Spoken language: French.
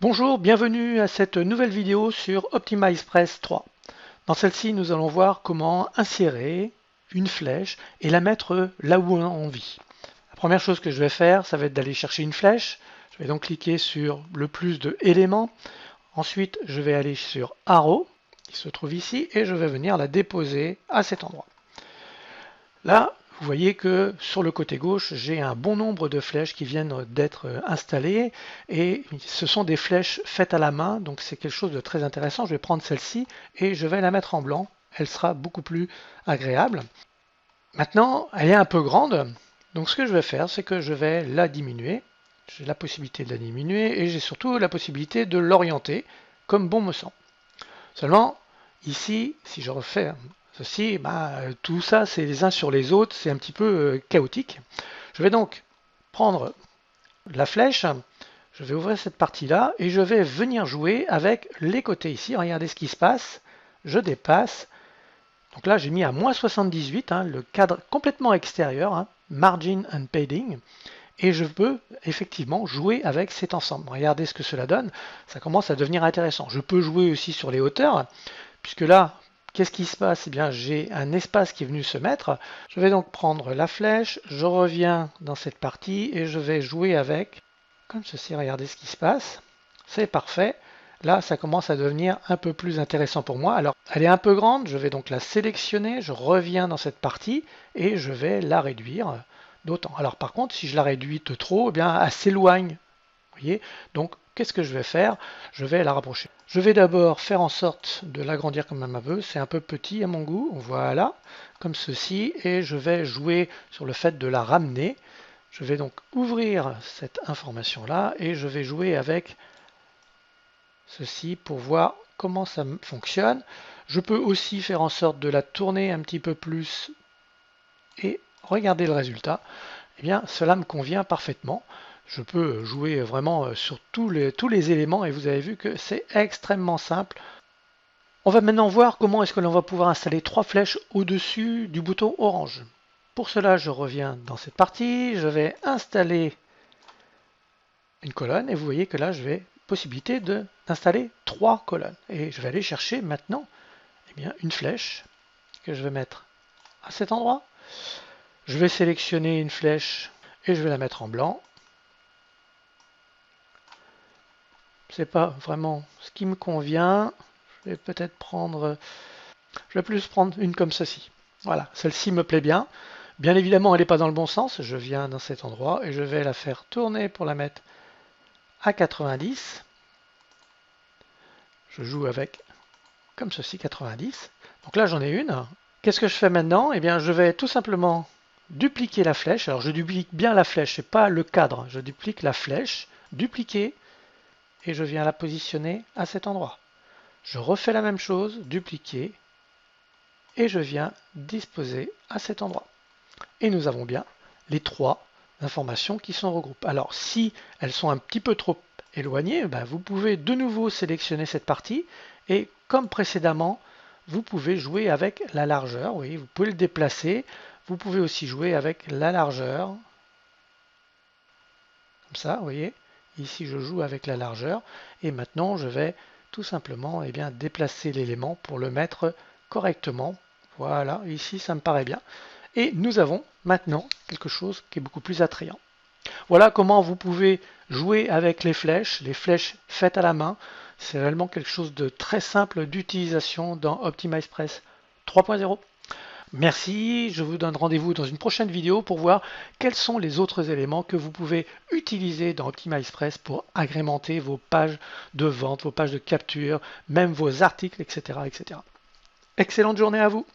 Bonjour, bienvenue à cette nouvelle vidéo sur OptimizePress 3. Dans celle-ci, nous allons voir comment insérer une flèche et la mettre là où on a envie. La première chose que je vais faire, ça va être d'aller chercher une flèche. Je vais donc cliquer sur le plus de éléments. Ensuite, je vais aller sur Arrow, qui se trouve ici, et je vais venir la déposer à cet endroit. Là, vous voyez que sur le côté gauche, j'ai un bon nombre de flèches qui viennent d'être installées et ce sont des flèches faites à la main, donc c'est quelque chose de très intéressant. Je vais prendre celle-ci et je vais la mettre en blanc. Elle sera beaucoup plus agréable. Maintenant, elle est un peu grande, donc ce que je vais faire, c'est que je vais la diminuer. J'ai la possibilité de la diminuer et j'ai surtout la possibilité de l'orienter comme bon me semble. Seulement, ici, si je refais ceci, tout ça, c'est les uns sur les autres, c'est un petit peu chaotique. Je vais donc prendre la flèche, je vais ouvrir cette partie-là et je vais venir jouer avec les côtés ici. Regardez ce qui se passe. Je dépasse. Donc là, j'ai mis à moins 78, le cadre complètement extérieur, margin and padding. Et je peux effectivement jouer avec cet ensemble. Regardez ce que cela donne. Ça commence à devenir intéressant. Je peux jouer aussi sur les hauteurs, puisque là, qu'est-ce qui se passe? Eh bien, j'ai un espace qui est venu se mettre. Je vais donc prendre la flèche, je reviens dans cette partie et je vais jouer avec, comme ceci. Regardez ce qui se passe. C'est parfait. Là, ça commence à devenir un peu plus intéressant pour moi. Alors, elle est un peu grande, je vais donc la sélectionner, je reviens dans cette partie et je vais la réduire d'autant. Alors par contre, si je la réduis de trop, eh bien, elle s'éloigne. Voyez. Donc, qu'est-ce que je vais faire? Je vais la rapprocher. Je vais d'abord faire en sorte de l'agrandir comme un peu. C'est un peu petit à mon goût. Voilà, comme ceci. Et je vais jouer sur le fait de la ramener. Je vais donc ouvrir cette information-là et je vais jouer avec ceci pour voir comment ça fonctionne. Je peux aussi faire en sorte de la tourner un petit peu plus et regarder le résultat. Eh bien, cela me convient parfaitement. Je peux jouer vraiment sur tous les éléments et vous avez vu que c'est extrêmement simple. On va maintenant voir comment est-ce que l'on va pouvoir installer 3 flèches au-dessus du bouton orange. Pour cela, je reviens dans cette partie, je vais installer une colonne et vous voyez que là, je vais possibilité d'installer 3 colonnes. Et je vais aller chercher maintenant une flèche que je vais mettre à cet endroit. Je vais sélectionner une flèche et je vais la mettre en blanc. C'est pas vraiment ce qui me convient. Je vais peut-être prendre, je vais plus prendre une comme ceci. Voilà, celle-ci me plaît bien. Bien évidemment, elle n'est pas dans le bon sens. Je viens dans cet endroit et je vais la faire tourner pour la mettre à 90. Je joue avec comme ceci 90. Donc là, j'en ai une. Qu'est-ce que je fais maintenant? Eh bien, je vais tout simplement dupliquer la flèche. Alors, je duplique bien la flèche, c'est pas le cadre. Je duplique la flèche, dupliquer, et je viens la positionner à cet endroit. Je refais la même chose, dupliquer, et je viens disposer à cet endroit. Et nous avons bien les 3 informations qui sont regroupées. Alors, si elles sont un petit peu trop éloignées, vous pouvez de nouveau sélectionner cette partie, et comme précédemment, vous pouvez jouer avec la largeur. Oui, vous pouvez le déplacer. Vous pouvez aussi jouer avec la largeur. Comme ça, vous voyez. Ici, je joue avec la largeur. Et maintenant, je vais tout simplement déplacer l'élément pour le mettre correctement. Voilà, ici, ça me paraît bien. Et nous avons maintenant quelque chose qui est beaucoup plus attrayant. Voilà comment vous pouvez jouer avec les flèches faites à la main. C'est réellement quelque chose de très simple d'utilisation dans OptimizePress 3.0. Merci, je vous donne rendez-vous dans une prochaine vidéo pour voir quels sont les autres éléments que vous pouvez utiliser dans OptimizePress pour agrémenter vos pages de vente, vos pages de capture, même vos articles, etc. etc. Excellente journée à vous!